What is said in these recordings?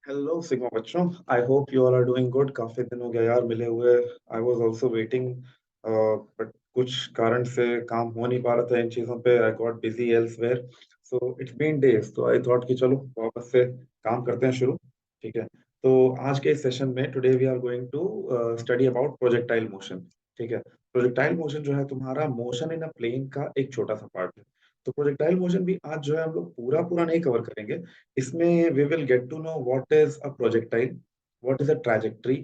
Hello sigma बच्चों। I hope you all are doing good. काफी दिन हो गया यार मिले हुए। I was also waiting, but कुछ कारण से काम हो नहीं पा रहा था इन चीजों पे। I got busy elsewhere, so it's been days. तो आई थॉट कि चलो वापस से काम करते हैं शुरू। ठीक है। तो आज के इस सेशन में today we are going to study about projectile motion. ठीक है। प्रोजेक्टाइल मोशन जो है तुम्हारा मोशन इन अ प्लेन का एक छोटा सा पार्ट है। तो प्रोजेक्टाइल मोशन भी आज जो है हम लोग पूरा पूरा नहीं कवर करेंगे। इसमें we will get to know what is a projectile, what is a trajectory,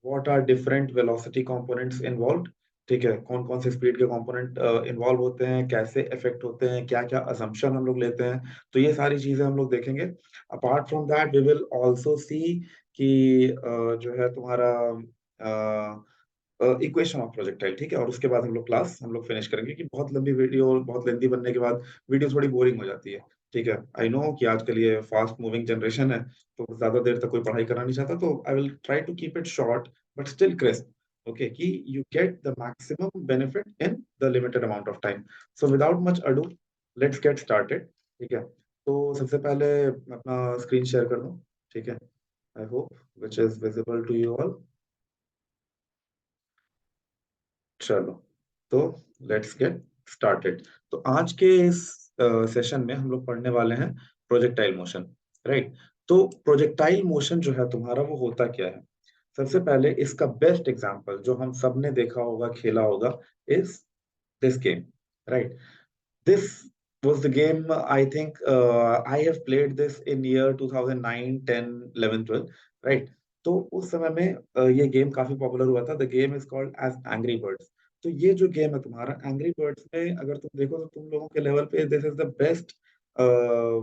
what are different velocity components involved। ठीक है, कौन कौन से स्पीड के कंपोनेंट इन्वॉल्व होते हैं, कैसे इफेक्ट होते हैं, क्या क्या असम्पशन हम लोग लेते हैं। तो ये सारी चीजें हम लोग देखेंगे। Apart from that we will also see कि जो है तुम्हारा इक्वेशन ऑफ प्रोजेक्टाइल। ठीक है। और उसके बाद हम लोग फिनिश करेंगे कि बहुत लंबी वीडियो, बहुत लेंदी बनने के बाद वीडियो थोड़ी बोरिंग हो जाती है। ठीक है। आई नो कि आजकल ये फास्ट मूविंग जनरेशन है, तो ज्यादा देर तक कोई पढ़ाई करना नहीं चाहता। तो I will try to keep it short but still crisp. Okay, कि you get the maximum benefit in the limited amount of time. So without much ado, let's get started. ठीक है। तो सबसे पहले मैं अपना स्क्रीन शेयर कर दूं। ठीक है। I hope which is visible to you all. चलो, तो लेट्स गेट स्टार्टेड। तो आज के इस सेशन में हम लोग पढ़ने वाले हैं प्रोजेक्टाइल मोशन। राइट। तो प्रोजेक्टाइल मोशन जो है तुम्हारा वो होता क्या है। सबसे पहले इसका बेस्ट एग्जांपल जो हम सब ने देखा होगा, खेला होगा, is this game. Right. This was the game, I think, I have played this in year 2009, 10, 11, 12, right? तो उस समय में ये गेम काफी पॉपुलर हुआ था। The game is called as Angry Birds. तो ये जो गेम है तुम्हारा एंग्री बर्ड्स में, अगर तुम देखो तो तुम लोगों के लेवल पे this is the best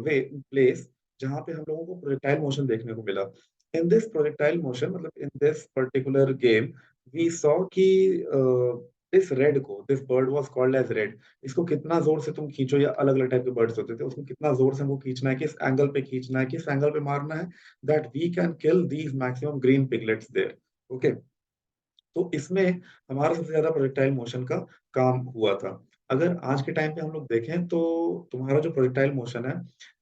way place जहाँ पे हम लोगों को प्रोजेक्टाइल मोशन देखने को मिला। इन दिस प्रोजेक्टाइल मोशन, मतलब in this particular game, we saw कि इस रेड को, this bird was called as Red. इसको कितना जोर से तुम खींचो, या अलग अलग टाइप के बर्ड्स होते थे, उसको कितना जोर से हमको खींचना है, किस एंगल पे खींचना है, किस एंगल पे मारना है, that we can kill these maximum green piglets there. Okay. तो इसमें हमारा सबसे ज्यादा प्रोजेक्टाइल मोशन का काम हुआ था। अगर आज के टाइम पे हम लोग देखें तो तुम्हारा जो प्रोजेक्टाइल मोशन है,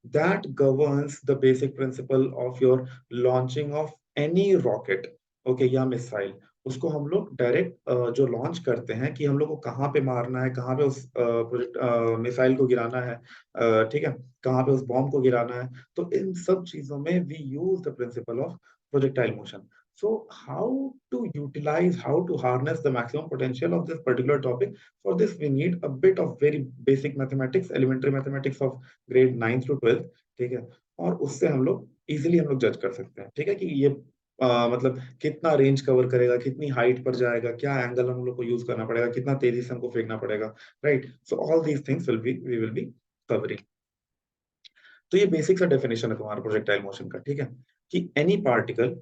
that governs the basic principle of your launching of any rocket, okay, या मिसाइल। उसको हम लोग डायरेक्ट जो लॉन्च करते हैं कि हम लोग को कहाँ पे मारना है, कहाँ पे उस प्रोजेक्ट मिसाइल को गिराना है, ठीक है, कहाँ पे उस बॉम्ब को गिराना है। तो इन सब चीजों में we use the principle of projectile motion. So how to utilize, how to harness the maximum potential of this particular topic? For this, we need a bit of very basic mathematics, elementary mathematics of grade 9 to 12। ठीक है। और उससे हम लोग easily हम लोग जज कर सकते हैं, ठीक है, कि ये मतलब कितना रेंज कवर करेगा, कितनी हाइट पर जाएगा, क्या एंगल हम लोग को यूज करना पड़ेगा, कितना तेजी से हमको फेंकना पड़ेगा। Right. So all these things will be we will be covering. तो ये बेसिक सा डेफिनेशन है तुम्हारा प्रोजेक्टाइल मोशन का। ठीक है। कि any particle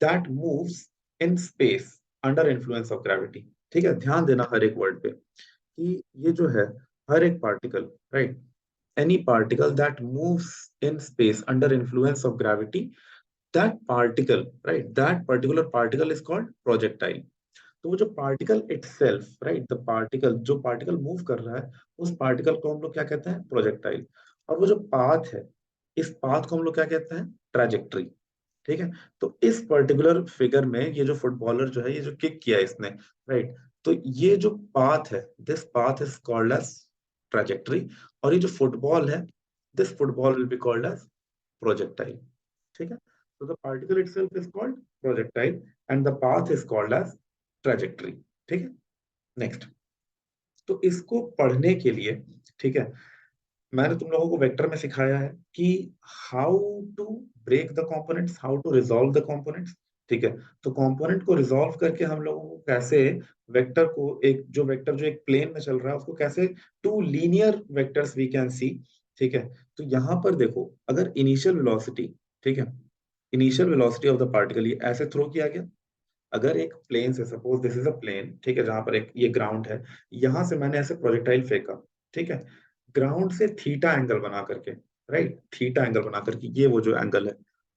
that moves in space under influence of gravity. ठीक है, ध्यान देना हर एक वर्ड पे कि ये जो है हर एक particle, right, any particle that moves in space under influence of gravity, that particle, right, that particular particle is called projectile. तो वो जो particle itself, right, the particle, जो पार्टिकल मूव कर रहा है, उस पार्टिकल को हम लोग क्या कहते हैं, प्रोजेक्टाइल। और वो जो पाथ है, इस पाथ को हम लोग क्या कहते हैं, ट्रैजेक्टरी। ठीक है। तो इस पर्टिकुलर फिगर में ये जो फुटबॉलर जो है, ये जो किक किया इसने, राइट, तो ये जो पाथ है, this path is called as trajectory. और ये जो फुटबॉल है, this football will be called as projectile. ठीक है। तो the particle itself is called projectile and the path is called as trajectory. ठीक है। नेक्स्ट। तो इसको पढ़ने के लिए, ठीक है, मैंने तुम लोगों को वेक्टर में सिखाया है कि how to break the components, how to resolve the components. ठीक है। तो कंपोनेंट को रिजॉल्व करके हम लोगों को कैसे वेक्टर को, एक जो वेक्टर जो एक प्लेन में चल रहा है उसको कैसे two linear vectors we can see. ठीक है। तो यहाँ पर देखो, अगर इनिशियल वेलोसिटी, ठीक है, initial velocity of the particle ये ऐसे थ्रो किया गया। अगर एक प्लेन से, suppose this is a plane, ठीक है, जहां पर एक ये ग्राउंड है, यहां से मैंने ऐसे प्रोजेक्टाइल फेंका। ठीक है। ग्राउंड से थीटा एंगल बना करके, राइट, थीटा एंगल बना करके, ये वो जो एंगल है,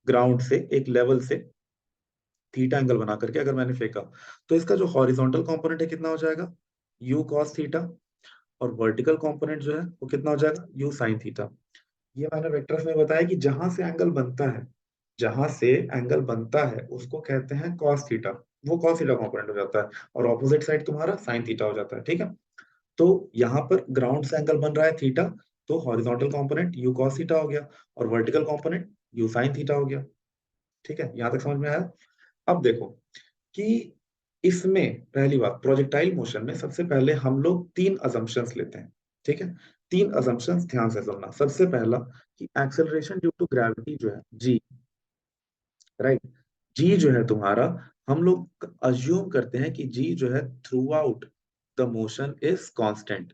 ग्राउंड से एक लेवल से थीटा एंगल बना करके अगर मैंने फेंका, तो इसका जो हॉरिजॉन्टल कंपोनेंट है कितना हो जाएगा, यू कॉस थीटा। और वर्टिकल कंपोनेंट जो है वो कितना हो जाएगा, यू साइन थीटा। ये मैंने वेक्टर्स में बताया कि जहां से एंगल बनता है, जहां से एंगल बनता है उसको कहते हैं कॉस थीटा, वो कॉस थीटा कॉम्पोनेंट हो जाता है, और ऑपोजिट साइड तुम्हारा साइन थीटा हो जाता है, ठीक है। तो यहाँ पर ग्राउंड से एंगल बन रहा है थीटा, तो horizontal component you cos theta हो गया, और vertical component you sine theta हो गया, ठीक है। यहाँ तक समझ में आया। अब देखो कि इसमें पहली बात, प्रोजेक्टाइल मोशन में सबसे पहले हम लोग तीन अजम्पशंस लेते हैं, ठीक है। तीन अजम्पशंस ध्यान से सुनना। सबसे पहला कि एक्सेलरेशन ड्यू टू ग्रेविटी जो है जी, राइट, जी जो है तुम्हारा, हम लोग अज्यूम करते हैं कि जी जो है through out the motion is constant.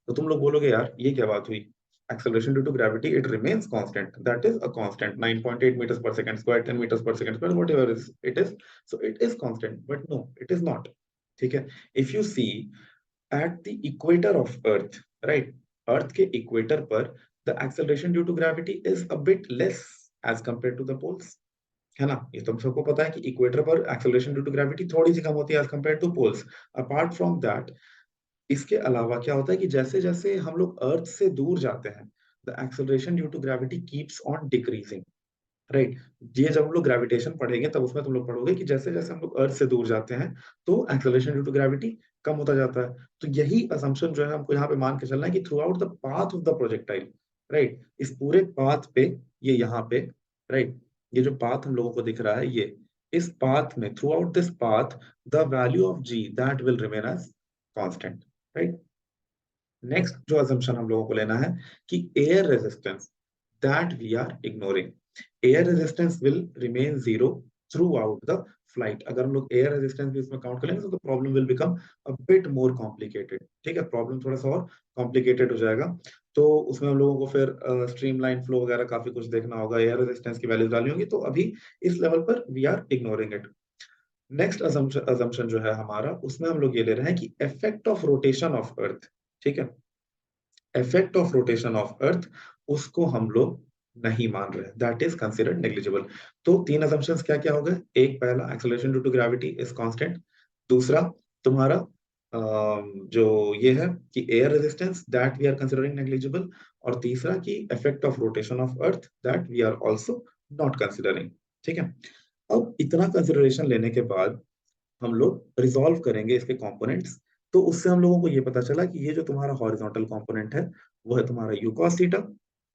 तो तुम लोग बोलोगे यार ये क्या बात हुई, acceleration due to gravity it remains constant, that is a constant 9.8 meters per second square, 10 meters per second square, whatever is it is, so it is constant, but no it is not, ठीक है। if you see at the equator of earth, right, earth के equator पर the acceleration due to gravity is a bit less as compared to the poles, है ना। ये तुम सबको पता है कि इक्वेटर पर एक्सेलरेशन ड्यू टू ग्रेविटी थोड़ी सी कम होती है as compare to poles. Apart from that, इसके अलावा क्या होता है कि जैसे जैसे हम लोग अर्थ से दूर जाते हैं, the acceleration due to gravity keeps on decreasing, right. ये जब हम लोग ग्रेविटेशन पढ़ेंगे तब उसमें तुम लोग पढ़ोगे कि जैसे जैसे हम लोग अर्थ से दूर जाते हैं तो एक्सेलरेशन ड्यू टू ग्रेविटी कम होता जाता है। तो यही असम्पशन जो है हमको यहाँ पे मान के चलना है कि through out the path of the projectile, right, इस पूरे पाथ पे, ये यहाँ पे, राइट, ये जो पाथ हम लोगों को दिख रहा है ये, इस पाथ में throughout this path the value of g that will remain as constant, right. Next जो assumption हम लोगों को लेना है कि air resistance that we are ignoring, air resistance will remain zero throughout the flight. अगर हम लोग एयर रेजिस्टेंस भी इसमें काउंट करेंगे तो problem will become a bit more complicated, ठीक है, प्रॉब्लम थोड़ा सा और कॉम्प्लिकेटेड हो जाएगा। तो उसमें हम लोगों को फिर स्ट्रीमलाइन फ्लो वगैरह काफी कुछ देखना होगा, एयर रेजिस्टेंस की वैल्यूज डालनी होगी, तो अभी इस लेवल पर we are ignoring it. Next assumption जो है हमारा, उसमें हम लोग ये ले रहे हैं कि इफेक्ट ऑफ रोटेशन ऑफ अर्थ, ठीक है, इफेक्ट ऑफ रोटेशन ऑफ अर्थ, उसको हम लोग नहीं मान रहे, दैट इज कंसिडर्ड नेग्लिजिबल। तो तीन असम्पशंस क्या क्या हो गए, एक पहला acceleration due to gravity is constant, दूसरा तुम्हारा जो ये है कि air resistance that we are considering negligible, और तीसरा कि effect of rotation of Earth that we are also not considering, ठीक है। अब इतना कंसिडरेशन लेने के बाद हम लोग रिजॉल्व करेंगे इसके कंपोनेंट्स। तो उससे हम लोगों को ये पता चला कि ये जो तुम्हारा हॉरिजॉन्टल कंपोनेंट है वो है तुम्हारा यू कॉस थीटा,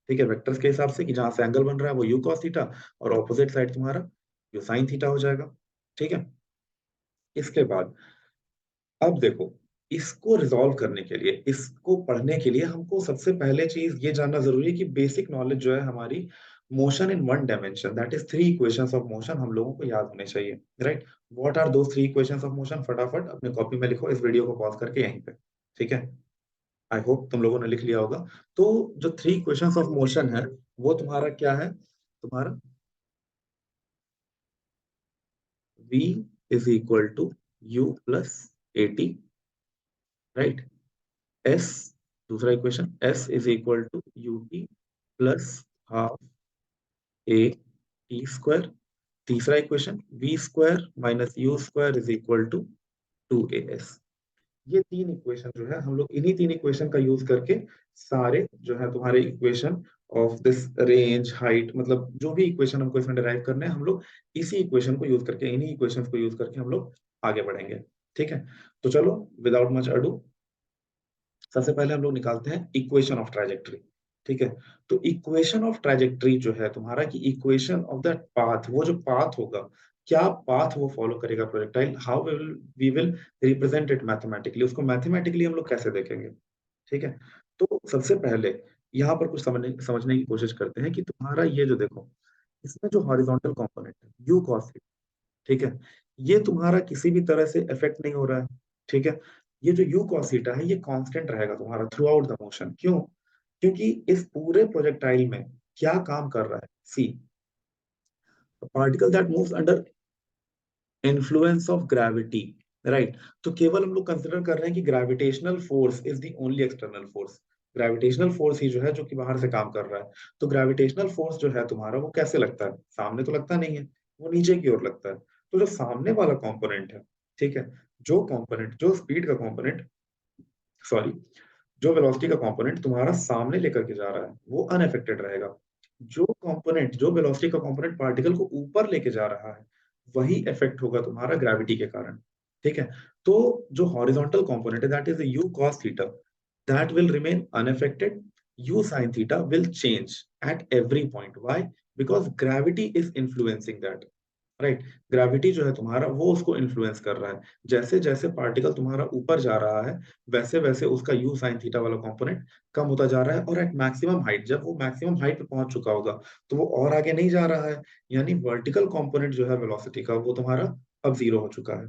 ठीक है, वेक्टर्स के हिसाब से कि जहां से एंगल बन रहा है वो यू कॉस थीटा, और ऑपोजिट साइड तुम्हारा यू साइन थीटा हो जाएगा, ठीक है। इसके बाद अब देखो, इसको रिजॉल्व करने के लिए, इसको पढ़ने के लिए हमको सबसे पहले चीज ये जानना जरूरी है कि बेसिक नॉलेज जो है हमारी motion in one dimension, that is three equations of motion, हम लोगों को याद होने चाहिए, right. What are those three equations of motion, फटाफट अपने कॉपी में लिखो, इस वीडियो को पॉज करके यहीं पे, ठीक है। आई होप तुम लोगों ने लिख लिया होगा। तो जो थ्री इक्वेशंस ऑफ मोशन है वो तुम्हारा क्या है, तुम्हारा v is equal to u plus a t, right. s, दूसरा equation s is equal to u t plus half a t square, तीसरा equation v square minus u square is equal to two a s. ये तीन equation जो है हम लोग इन्हीं तीन इक्वेशन का यूज करके सारे जो है तुम्हारे equation of this range height, मतलब जो भी इक्वेशन हमको इसमें डिराइव करने हैं हम लोग इसी इक्वेशन को यूज करके, इन्हीं इक्वेशंस को यूज करके हम लोग आगे बढ़ेंगे, ठीक है। तो चलो विदाउट मच अडू, सबसे पहले हम लोग निकालते हैं इक्वेशन ऑफ ट्राजेक्टरी, ठीक है। तो इक्वेशन ऑफ ट्राजेक्टरी जो है तुम्हारा कि इक्वेशन ऑफ दैट पाथ, वो जो पाथ होगा, क्या पाथ वो फॉलो करेगा projectile, how we will represent it mathematically, उसको मैथमेटिकली हम लोग कैसे देखेंगे, ठीक है। तो सबसे पहले यहाँ पर कुछ समझने की कोशिश करते हैं कि तुम्हारा ये जो देखो, इसमें जो हॉरिजॉन्टल कंपोनेंट है यू कॉस, ठीक है, ये तुम्हारा किसी भी तरह से इफेक्ट नहीं हो रहा है, ठीक है। ये जो यू कॉस थीटा है ये कांस्टेंट रहेगा तुम्हारा थ्रू आउट द मोशन, क्यों, क्योंकि इस पूरे प्रोजेक्टाइल में क्या काम कर रहा है, see, particle that moves under influence of gravity, right. तो केवल हम लोग कंसिडर कर रहे हैं कि gravitational force is the only external force, gravitational force ही जो है जो कि बाहर से काम कर रहा है। तो ग्रेविटेशनल फोर्स जो है तुम्हारा वो कैसे लगता है, सामने तो लगता नहीं है, वो नीचे की ओर लगता है। तो जो सामने वाला कंपोनेंट है, ठीक है, जो कंपोनेंट, जो स्पीड का कंपोनेंट, सॉरी, जो वेलोसिटी का कंपोनेंट तुम्हारा सामने लेकर के जा रहा है वो अनअफेक्टेड रहेगा, जो कंपोनेंट, जो वेलोसिटी का कंपोनेंट पार्टिकल को ऊपर लेके जा रहा है, वही इफेक्ट होगा तुम्हारा ग्रेविटी के कारण। ठीक है, तो जो हॉरिजॉन्टल कंपोनेंट है that is you cos theta, that will remain unaffected. You sine theta will change at every point. Why? Because gravity is influencing that, right. Gravity जो है तुम्हारा वो उसको इन्फ्लुएंस कर रहा है। जैसे जैसे पार्टिकल तुम्हारा ऊपर जा रहा है, वैसे वैसे उसका यू साइन थीटा वाला कंपोनेंट कम होता जा रहा है, और एट मैक्सिमम हाइट, जब वो मैक्सिमम हाइट पे पहुंच चुका होगा, तो वो और आगे नहीं जा रहा है। यानी वर्टिकल कंपोनेंट जो है वेलोसिटी का, वो तुम्हारा अब जीरो हो चुका है।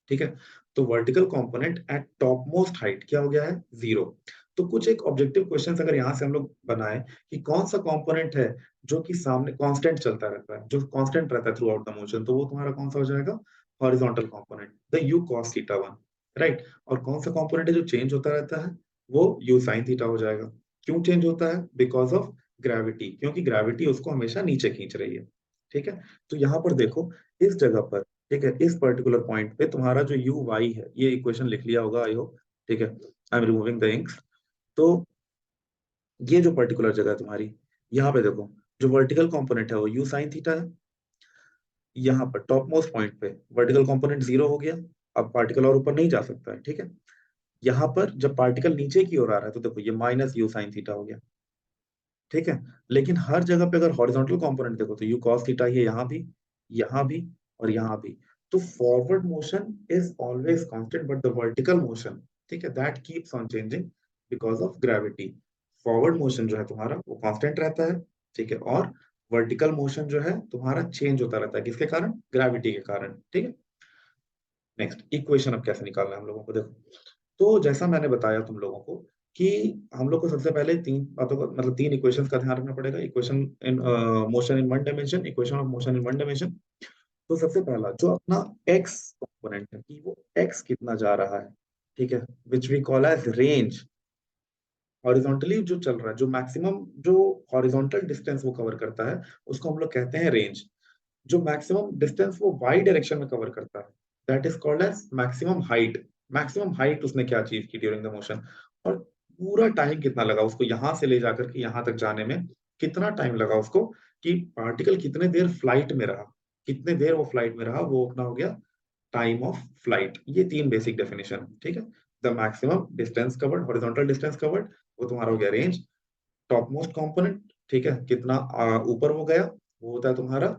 ठीक है, तो vertical component eight top most height क्या हो गया है? जीरो। तो कुछ एक ऑब्जेक्टिव क्वेश्चंस अगर यहाँ से हम लोग बनाए कि कौन सा कंपोनेंट है जो कि सामने कांस्टेंट चलता रहता है, जो कांस्टेंट रहता है थ्रू आउट द मोशन, तो वो तुम्हारा कौन सा हो जाएगा? Horizontal component, the you cos theta one, right. और कौन सा कंपोनेंट है जो चेंज होता रहता है? वो यू साइन थीटा हो जाएगा। क्यों चेंज होता है? बिकॉज ऑफ ग्रेविटी, क्योंकि ग्रेविटी उसको हमेशा नीचे खींच रही है। ठीक है, तो यहाँ पर देखो, इस जगह पर, ठीक है, इस पर्टिकुलर पॉइंट पे तुम्हारा जो यू वाई है, ये इक्वेशन लिख लिया होगा आई होप। ठीक है, I am removing the inks. तो ये जो पर्टिकुलर जगह है तुम्हारी, यहाँ पे देखो, जो वर्टिकल कंपोनेंट है वो यू साइन थीटा है। यहाँ पर टॉप मोस्ट पॉइंट पे वर्टिकल कंपोनेंट जीरो हो गया, अब पार्टिकल और ऊपर नहीं जा सकता है। ठीक है, यहाँ पर जब पार्टिकल नीचे की ओर आ रहा है, तो देखो ये माइनस यू साइन थीटा हो गया। ठीक है, लेकिन हर जगह पे अगर हॉरिजॉन्टल कंपोनेंट देखो, तो यू कॉस थीटा ही है, यहाँ भी और यहाँ भी। तो forward motion is always constant, but the vertical motion, ठीक है, that keeps on changing because of gravity. Forward motion जो है तुम्हारा वो कांस्टेंट रहता है, ठीक है, और वर्टिकल मोशन जो है तुम्हारा चेंज होता रहता है, किसके कारण? ग्रेविटी के कारण। ठीक है, नेक्स्ट इक्वेशन अब कैसे निकालना है हम लोगों को, देखो। तो जैसा मैंने बताया तुम लोगों को कि हम लोग को सबसे पहले तीन बातों का, मतलब तीन इक्वेशंस का ध्यान रखना पड़ेगा। Equation in motion in one dimension, equation of motion in one dimension. तो सबसे पहला जो अपना एक्स कंपोनेंट है, कि वो एक्स कितना जा रहा है, ठीक है, which we call as range. Horizontally जो चल रहा है, जो मैक्सिमम, जो हॉरिजॉन्टल डिस्टेंस वो कवर करता है, उसको हम लोग कहते हैं रेंज। जो मैक्सिमम डिस्टेंस वो वाई डायरेक्शन में कवर करता है, that is called as maximum height. Maximum height उसने क्या अचीव की ड्यूरिंग द मोशन, और पूरा टाइम कितना लगा उसको यहां से ले जाकर के यहां तक जाने में, कितना टाइम लगा उसको, कि पार्टिकल कितने देर फ्लाइट में रहा, कितने देर वो फ्लाइट में रहा, वो अपना हो गया टाइम ऑफ फ्लाइट। ये तीन बेसिक डेफिनेशन। ठीक है, the maximum distance covered, horizontal distance covered, वो तुम्हारा हो गया रेंज। टॉप मोस्ट कॉम्पोनेंट, ठीक है, कितना ऊपर वो गया, वो होता है तुम्हारा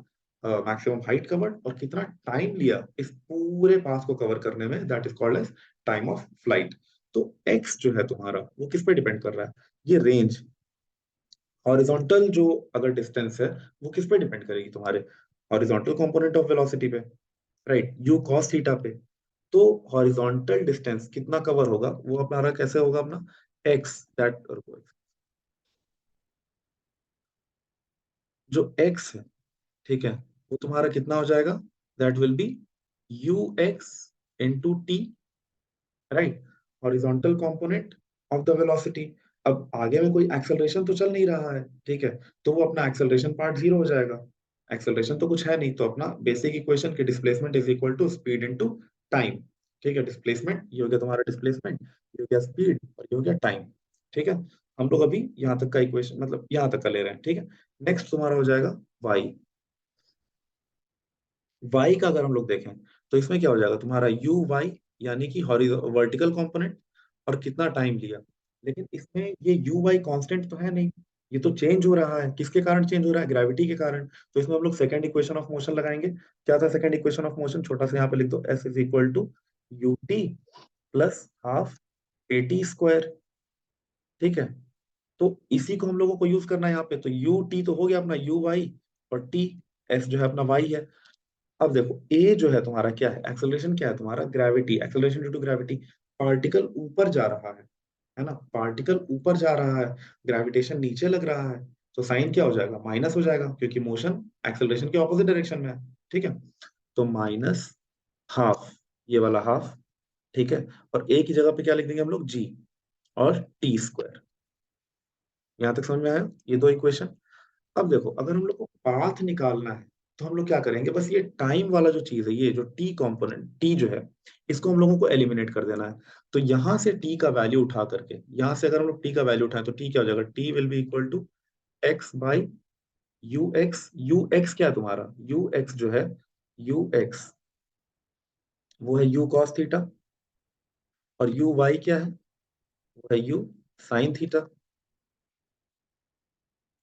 मैक्सिमम हाइट कवर्ड, और कितना टाइम लिया इस पूरे पास को कवर करने में, that is called as time of flight. तो एक्स जो है तुम्हारा वो किस पे डिपेंड कर रहा है? ये रेंज। हॉरिजॉन्टल जो अगर डिस्टेंस है, वो किस पे डिपेंड करेगी? तुम्हारे हॉरिजॉन्टल कंपोनेंट ऑफ वेलोसिटी पे, राइट, यू कॉस थीटा पे। तो हॉरिजॉन्टल डिस्टेंस कितना कवर होगा, वो अपना कैसे होगा अपना एक्स, दैट जो एक्स है, ठीक है, वो तुम्हारा कितना हो जाएगा? That will be you x into T, right, horizontal component of the velocity. अब आगे में कोई एक्सेलरेशन तो चल नहीं रहा है, ठीक है, तो वो अपना एक्सेलरेशन पार्ट जीरो हो जाएगा। एक्सेलरेशन तो कुछ है नहीं, तो अपना बेसिक इक्वेशन की displacement is equal to speed into time. ठीक है, डिस्प्लेसमेंट ये हो गया तुम्हारा डिस्प्लेसमेंट, ये हो गया स्पीड, और ये हो गया टाइम। ठीक है, हम लोग अभी यहाँ तक का इक्वेशन, मतलब यहाँ तक का ले रहे हैं। ठीक है, नेक्स्ट तुम्हारा हो जाएगा वाई। वाई का अगर हम लोग देखें, तो इसमें क्या हो जाएगा तुम्हारा यू वाई, यानी कि वर्टिकल कंपोनेंट, और कितना टाइम लिया। लेकिन इसमें ये यू वाई कांस्टेंट तो है नहीं, ये तो चेंज हो रहा है। किसके कारण चेंज हो रहा है? ग्रेविटी के कारण। तो इसमें हम लोग सेकंड इक्वेशन ऑफ मोशन लगाएंगे। क्या था सेकंड इक्वेशन ऑफ मोशन? छोटा सा यहाँ पे लिख दो, s is equal to u t plus half a t square. ठीक है, तो इसी को हम लोगों को यूज करना है यहाँ पे। तो यू टी तो हो गया अपना यू वाई, और टी, एस जो है अपना वाई है। अब देखो ए जो है तुम्हारा क्या है? एक्सेलरेशन क्या है तुम्हारा? Gravity, acceleration due to gravity. Particle ऊपर जा रहा है ना, पार्टिकल ऊपर जा रहा है, ग्रेविटेशन नीचे लग रहा है, तो साइन क्या हो जाएगा? माइनस हो जाएगा, क्योंकि मोशन एक्सेलरेशन के ऑपोजिट डायरेक्शन में है। ठीक है, तो माइनस हाफ, ये वाला हाफ, ठीक है, और ए की जगह पे क्या लिख देंगे हम लोग? जी, और टी स्क्वायर। यहां तक समझ में आया ये दो इक्वेशन? अब देखो, अगर हम लोग को पाथ निकालना है, तो हम लोग क्या करेंगे? बस ये टाइम वाला जो चीज है, ये जो टी कंपोनेंट, टी जो है, इसको हम लोगों को एलिमिनेट कर देना है। तो यहां से टी का वैल्यू उठा करके, यहां से अगर हम लोग टी का वैल्यू उठाएं, तो टी क्या हो जाएगा? T will be equal to x by u x. U x क्या है तुम्हारा? यू एक्स जो है, यू एक्स वो है यू कॉस थीटा, और यू वाई क्या है? वो है यू साइन थीटा।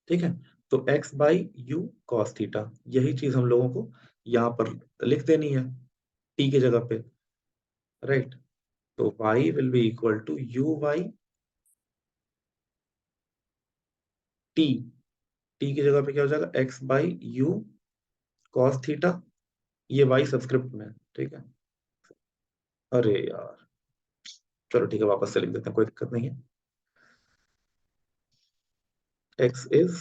ठीक है, तो x by u cos theta, यही चीज हम लोगों को यहाँ पर लिख देनी है टी की जगह पे, राइट। तो y will be equal to u y t. T की जगह पे क्या हो जाएगा? X by u cos theta, ये y सब्सक्रिप्ट में है, ठीक है। अरे यार, चलो ठीक है, वापस से लिख देते हैं, कोई दिक्कत नहीं है। x is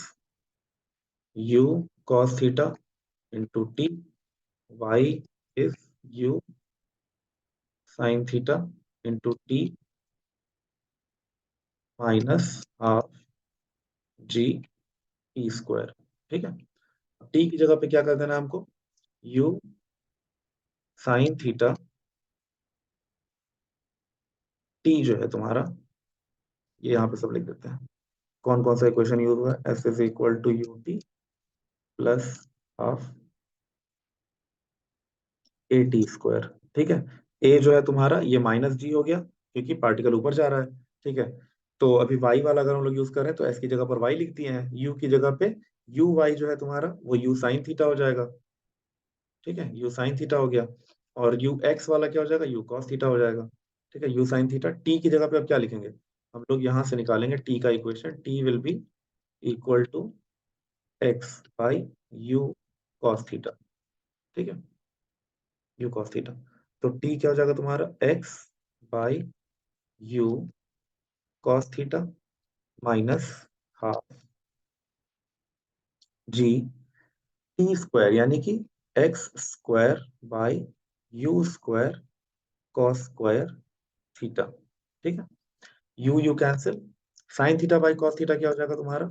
u cos theta into T, y is u sin theta into T minus half g t square. ठीक है, टी की जगह पे क्या कर देना है हमको? u sin थीटा, टी जो है तुम्हारा, ये यहाँ पे सब लिख देते हैं। कौन कौन सा इक्वेशन यूज हुआ है? S is equal to u t plus half a t square. ठीक है, ए जो है तुम्हारा ये माइनस जी हो गया क्योंकि पार्टिकल ऊपर जा रहा है। ठीक है, तो अभी वाई वाला अगर हम लोग यूज कर रहे हैं तो एस की जगह पर वाई लिख दिए हैं, यू की जगह पे यू वाई जो है तुम्हारा वो यू साइन थीटा हो जाएगा। ठीक है, यू साइन थीटा हो गया, और यू एक्स वाला क्या हो जाएगा? यू कॉस थीटा हो जाएगा। ठीक है, यू साइन थीटा। टी की जगह पे अब क्या लिखेंगे हम लोग? यहाँ से निकालेंगे टी का equation, t will be equal to x by u cos theta. ठीक है, यू कॉस थीटा। तो टी क्या हो जाएगा तुम्हारा? X by u cos theta minus half g t square, यानी कि x square by u square cos square theta. ठीक है, u cancel, sine theta by cos theta क्या हो जाएगा तुम्हारा?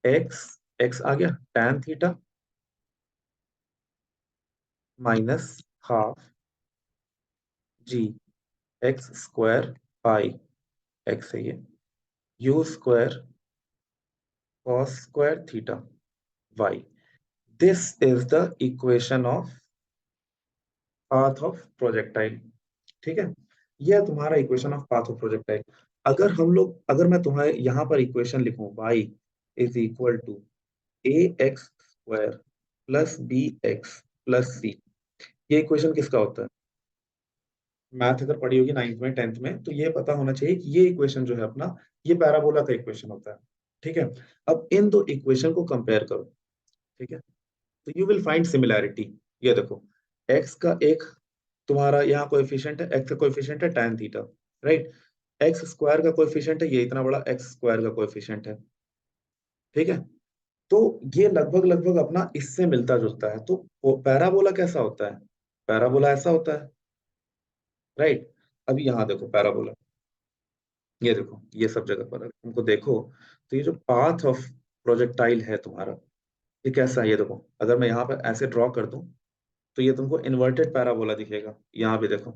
एक्स, एक्स आ गया tan theta minus half g x square by, x है ये, you square cos square theta y. This is the equation of path of projectile. ठीक है, यह तुम्हारा equation of path of projectile. अगर मैं तुम्हारे यहाँ पर इक्वेशन लिखूं, y is equal to a x square plus b x plus c, ये इक्वेशन किसका होता है? मैथ अगर पढ़ी होगी 9th में 10th में तो ये पता होना चाहिए कि ये इक्वेशन जो है अपना, ये पैराबोला का इक्वेशन होता है। ठीक है, अब इन दो इक्वेशन को कंपेयर करो। ठीक है, तो यू विल फाइंड सिमिलैरिटी। ये देखो, x का एक तुम्हारा यहाँ कोएफिशिएंट है, x का कोएफिशिएंट है tan theta, right. X square का कोएफिशिएंट है, ये इतना बड़ा एक्स स्क्वायर का कोएफिशिएंट है। ठीक है, तो ये लगभग लगभग अपना इससे मिलता जुलता है। तो पैराबोला कैसा होता है? पैराबोला ऐसा होता है, राइट। अभी यहाँ देखो पैराबोला, ये देखो, ये सब जगह पर तुमको देखो, तो ये जो पाथ ऑफ प्रोजेक्टाइल है तुम्हारा, ये कैसा है? ये देखो, अगर मैं यहाँ पर ऐसे ड्रॉ कर दूं तो ये तुमको इन्वर्टेड पैराबोला दिखेगा। यहाँ भी देखो,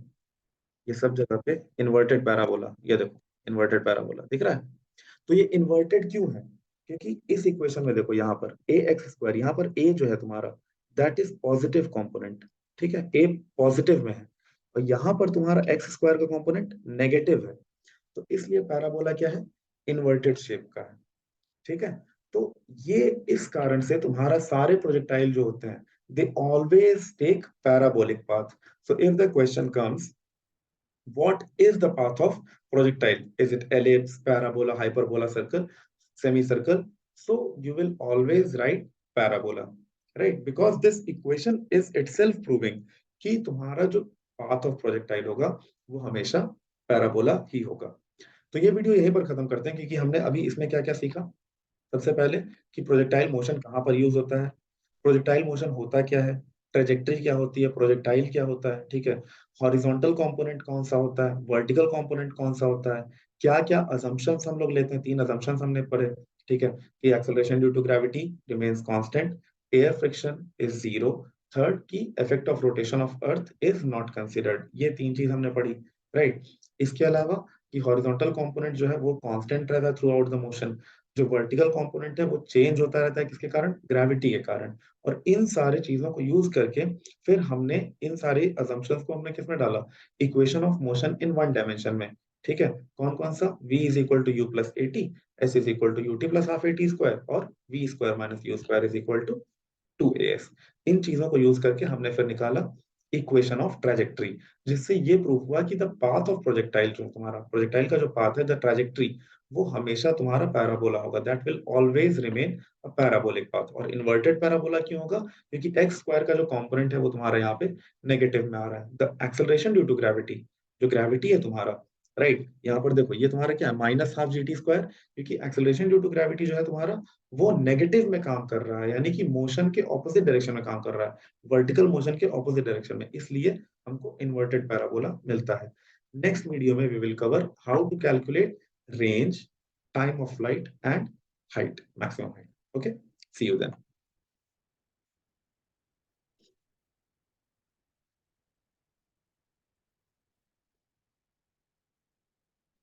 ये सब जगह पे इन्वर्टेड पैराबोला, ये देखो इन्वर्टेड पैराबोला दिख रहा है। तो ये इन्वर्टेड क्यों है? क्योंकि इस इक्वेशन में देखो, यहाँ पर ए एक्स स्क्वायर, यहाँ पर ए जो है तुम्हारा दैट इज पॉजिटिव कंपोनेंट। ठीक है, ए पॉजिटिव में है, और यहाँ पर तुम्हारा एक्स स्क्वायर का कंपोनेंट नेगेटिव है। तो इसलिए पैराबोला क्या है? इन्वर्टेड शेप का है। ठीक है, तो ये इस कारण से तुम्हारा सारे प्रोजेक्टाइल जो होते हैं they always take parabolic path. So if the question comes, what is the path of projectile? Is it ellipse, parabola, hyperbola, circle, semicircle? So you will always write parabola, right? Because this equation is itself proving कि तुम्हारा जो path of projectile होगा वो हमेशा parabola ही होगा। तो ये video यहीं पर खत्म करते हैं, क्योंकि हमने अभी इसमें क्या क्या सीखा। सबसे पहले कि प्रोजेक्टाइल मोशन कहाँ पर यूज होता है, प्रोजेक्टाइल मोशन होता क्या है, ट्रेजेक्टरी क्या होती है, प्रोजेक्टाइल क्या होता है। ठीक है, हॉरिजॉन्टल कंपोनेंट कौन सा होता है, वर्टिकल कंपोनेंट कौन सा होता है, क्या क्या अजम्पशंस हम लोग लेते हैं, 3 अजम्पशंस हमने पढ़े। ठीक है, कि acceleration due to gravity remains constant, air friction is zero, third की effect of rotation of earth is not considered. ये 3 चीज हमने पढ़ी, राइट। इसके अलावा कि हॉरिजॉन्टल कंपोनेंट जो है वो कांस्टेंट रहता है थ्रू आउट द मोशन, जो वर्टिकल कंपोनेंट है वो चेंज होता रहता है किसके कारण, ग्रेविटी के कारण। और इन सारे चीजों को यूज करके फिर हमने इन सारी असम्पशंस को हमने किसमें डाला, equation of motion in one dimension में। ठीक है, कौन कौन सा, v is equal to u plus a t, s is equal to u t plus half a t square, और v square minus u square is equal to 2as। इन चीजों को यूज करके हमने फिर निकाला इक्वेशन ऑफ ट्रेजेक्ट्री, जिससे ये प्रूफ हुआ कि द पाथ ऑफ प्रोजेक्टाइल, जो तुम्हारा प्रोजेक्टाइल का जो पाथ है, द ट्रेजेक्ट्री, वो हमेशा तुम्हारा पैराबोला होगा, that will always remain a parabolic path. और इन्वर्टेड पैराबोला क्यों होगा, क्योंकि एक्स स्क्वायर का जो कंपोनेंट है वो तुम्हारा यहाँ पे नेगेटिव में आ रहा है। The acceleration due to gravity, जो ग्रेविटी है तुम्हारा, राइट, यहाँ पर देखो ये तुम्हारा क्या है, minus half g t square, क्योंकि एक्सेलरेशन ड्यू टू ग्रेविटी जो है तुम्हारा वो नेगेटिव में काम कर रहा है, यानी कि मोशन के ऑपोजिट डायरेक्शन में काम कर रहा है, वर्टिकल मोशन के ऑपोजिट डायरेक्शन में, इसलिए हमको इन्वर्टेड पैराबोला मिलता है। नेक्स्ट वीडियो में we will cover how to calculate range, time of flight and height, maximum height. Okay, see you then.